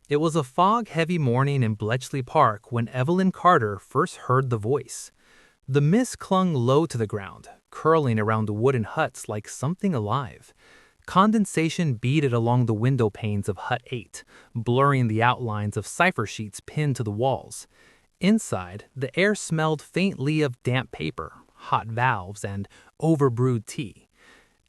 It was a fog-heavy morning in Bletchley Park when Evelyn Carter first heard the voice. The mist clung low to the ground, curling around the wooden huts like something alive. Condensation beaded along the window panes of Hut 8, blurring the outlines of cipher sheets pinned to the walls. Inside, the air smelled faintly of damp paper, hot valves, and overbrewed tea.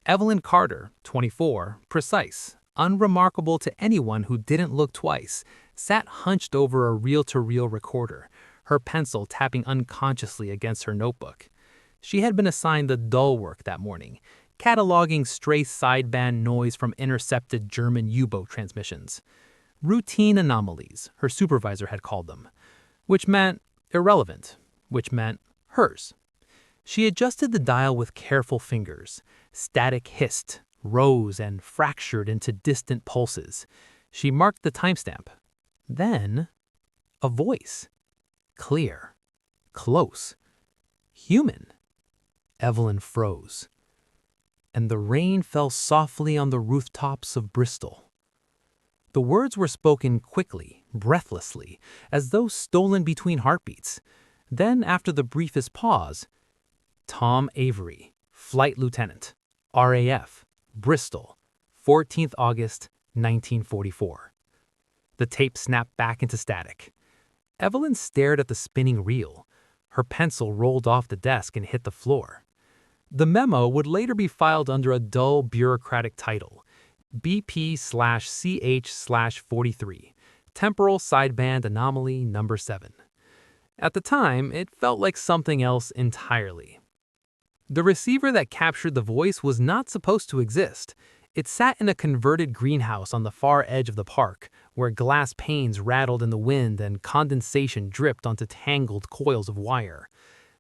Evelyn Carter, 24, precise, unremarkable to anyone who didn't look twice, sat hunched over a reel-to-reel recorder, her pencil tapping unconsciously against her notebook. She had been assigned the dull work that morning, cataloging stray sideband noise from intercepted German U-boat transmissions. Routine anomalies, her supervisor had called them, which meant irrelevant, which meant hers. She adjusted the dial with careful fingers. Static hissed, rose, and fractured into distant pulses. She marked the timestamp. Then, a voice. Clear. Close. Human. Evelyn froze. And the rain fell softly on the rooftops of Bristol. The words were spoken quickly, breathlessly, as though stolen between heartbeats. Then, after the briefest pause, Tom Avery, Flight Lieutenant, RAF, Bristol, 14th August, 1944. The tape snapped back into static. Evelyn stared at the spinning reel. Her pencil rolled off the desk and hit the floor. The memo would later be filed under a dull bureaucratic title, BP/CH/43, Temporal Sideband Anomaly Number 7. At the time, it felt like something else entirely. The receiver that captured the voice was not supposed to exist. It sat in a converted greenhouse on the far edge of the park, where glass panes rattled in the wind and condensation dripped onto tangled coils of wire.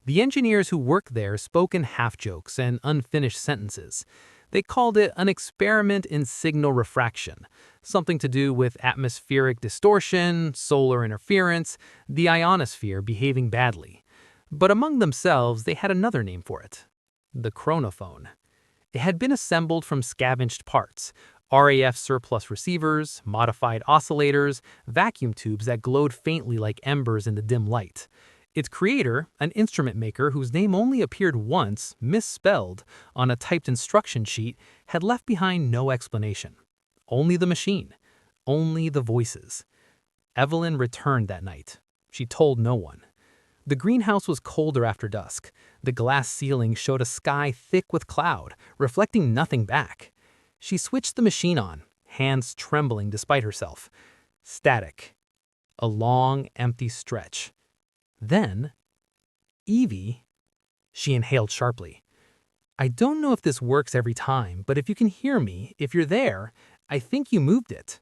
The engineers who worked there spoke in half-jokes and unfinished sentences. They called it an experiment in signal refraction, something to do with atmospheric distortion, solar interference, the ionosphere behaving badly. But among themselves, they had another name for it. The Chronophone. It had been assembled from scavenged parts, RAF surplus receivers, modified oscillators, vacuum tubes that glowed faintly like embers in the dim light. Its creator, an instrument maker whose name only appeared once, misspelled, on a typed instruction sheet, had left behind no explanation. Only the machine. Only the voices. Evelyn returned that night. She told no one. The greenhouse was colder after dusk. The glass ceiling showed a sky thick with cloud, reflecting nothing back. She switched the machine on, hands trembling despite herself. Static. A long, empty stretch. Then, Evie, she inhaled sharply. I don't know if this works every time, but if you can hear me, if you're there, I think you moved it.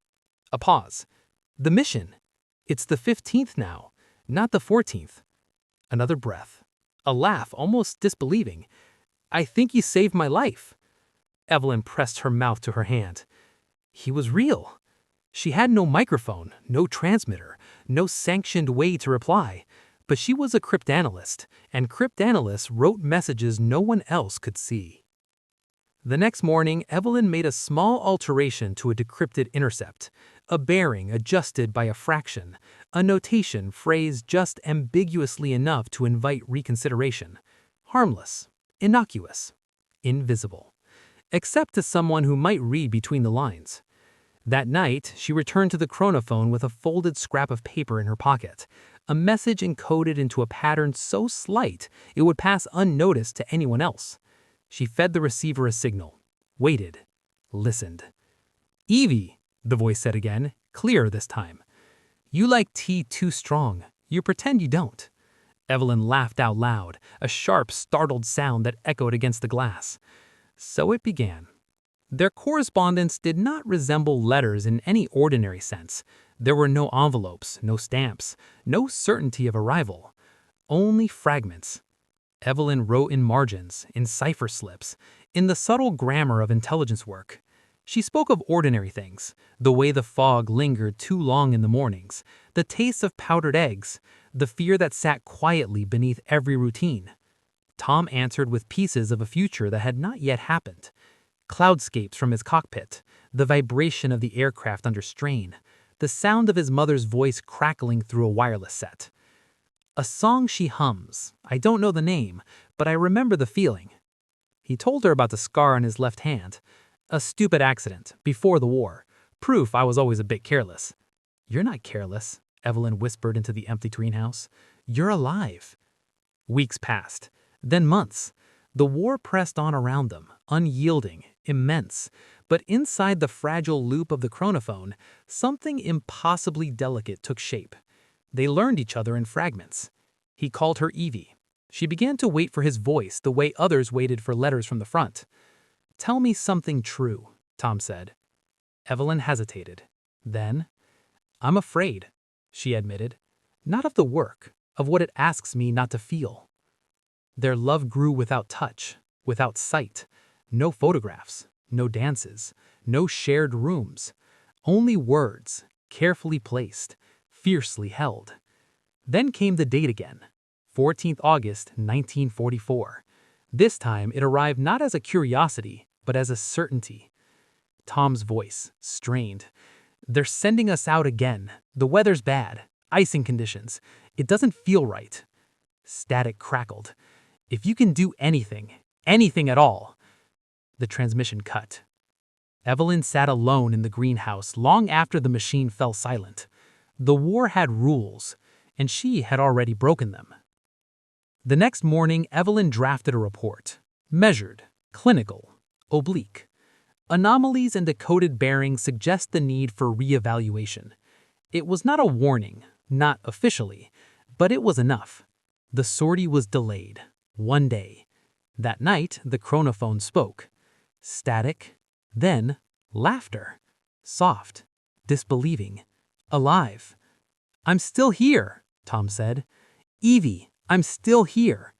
A pause. The mission. It's the 15th now, not the 14th. Another breath. A laugh, almost disbelieving. I think you saved my life. Evelyn pressed her mouth to her hand. He was real. She had no microphone, no transmitter, no sanctioned way to reply. But she was a cryptanalyst, and cryptanalysts wrote messages no one else could see. The next morning, Evelyn made a small alteration to a decrypted intercept, a bearing adjusted by a fraction, a notation phrased just ambiguously enough to invite reconsideration. Harmless, innocuous, invisible, except to someone who might read between the lines. That night, she returned to the chronophone with a folded scrap of paper in her pocket, a message encoded into a pattern so slight it would pass unnoticed to anyone else. She fed the receiver a signal, waited, listened. Evie, the voice said again, clearer this time. You like tea too strong. You pretend you don't. Evelyn laughed out loud, a sharp, startled sound that echoed against the glass. So it began. Their correspondence did not resemble letters in any ordinary sense. There were no envelopes, no stamps, no certainty of arrival. Only fragments. Evelyn wrote in margins, in cipher slips, in the subtle grammar of intelligence work. She spoke of ordinary things, the way the fog lingered too long in the mornings, the taste of powdered eggs, the fear that sat quietly beneath every routine. Tom answered with pieces of a future that had not yet happened. Cloudscapes from his cockpit, the vibration of the aircraft under strain, the sound of his mother's voice crackling through a wireless set. "A song she hums. I don't know the name, but I remember the feeling." He told her about the scar on his left hand. "A stupid accident, before the war. Proof I was always a bit careless." "You're not careless," Evelyn whispered into the empty greenhouse. "You're alive." Weeks passed, then months. The war pressed on around them, unyielding, immense. But inside the fragile loop of the chronophone, something impossibly delicate took shape. They learned each other in fragments. He called her Evie. She began to wait for his voice the way others waited for letters from the front. "Tell me something true," Tom said. Evelyn hesitated. Then, "I'm afraid," she admitted. "Not of the work, of what it asks me not to feel." Their love grew without touch, without sight. No photographs, no dances, no shared rooms. Only words, carefully placed, fiercely held. Then came the date again, 14th August, 1944. This time it arrived not as a curiosity, but as a certainty. Tom's voice, strained. "They're sending us out again. The weather's bad. Icing conditions. It doesn't feel right." Static crackled. "If you can do anything, anything at all." The transmission cut. Evelyn sat alone in the greenhouse long after the machine fell silent. The war had rules, and she had already broken them. The next morning, Evelyn drafted a report. Measured, clinical, oblique. Anomalies and decoded bearings suggest the need for reevaluation. It was not a warning, not officially, but it was enough. The sortie was delayed. One day. That night, the chronophone spoke. Static, then laughter. Soft, disbelieving, alive. "I'm still here," Tom said. "Evie, I'm still here."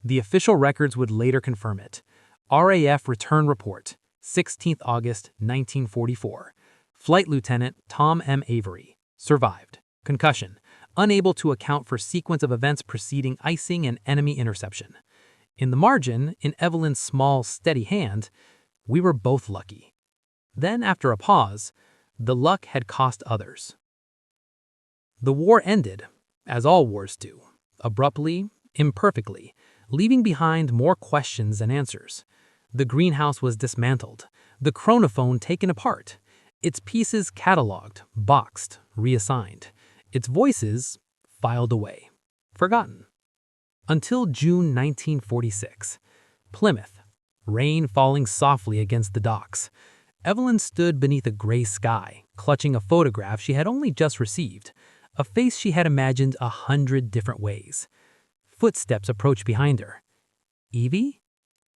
The official records would later confirm it. RAF Return Report, 16th August, 1944. Flight Lieutenant Tom M. Avery. Survived. Concussion. Unable to account for sequence of events preceding icing and enemy interception. In the margin, in Evelyn's small, steady hand, "We were both lucky." Then, after a pause, the luck had cost others. The war ended, as all wars do, abruptly, imperfectly, leaving behind more questions than answers. The greenhouse was dismantled, the chronophone taken apart, its pieces cataloged, boxed, reassigned, its voices filed away, forgotten. Until June 1946. Plymouth. Rain falling softly against the docks. Evelyn stood beneath a gray sky, clutching a photograph she had only just received, a face she had imagined 100 different ways. Footsteps approached behind her. "Evie?"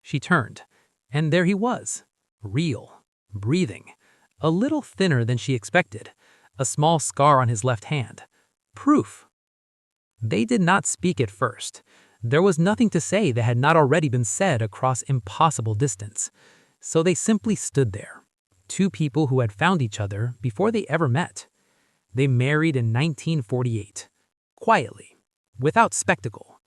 She turned, and there he was, real, breathing, a little thinner than she expected, a small scar on his left hand. Proof. They did not speak at first. There was nothing to say that had not already been said across impossible distance. So they simply stood there, two people who had found each other before they ever met. They married in 1948, quietly, without spectacle.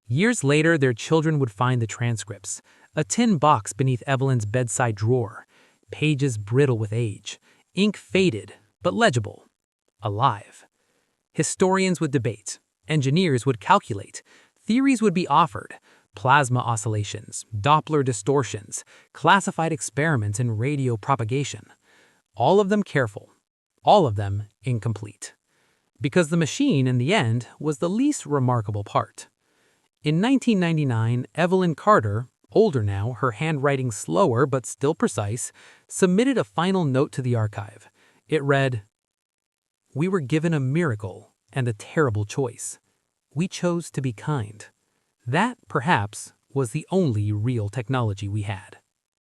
Years later, their children would find the transcripts, a tin box beneath Evelyn's bedside drawer, pages brittle with age, ink faded but legible, alive. Historians would debate, engineers would calculate, theories would be offered, plasma oscillations, Doppler distortions, classified experiments in radio propagation. All of them careful, all of them incomplete. Because the machine, in the end, was the least remarkable part. In 1999, Evelyn Carter, older now, her handwriting slower but still precise, submitted a final note to the archive. It read, "We were given a miracle and a terrible choice. We chose to be kind. That, perhaps, was the only real technology we had."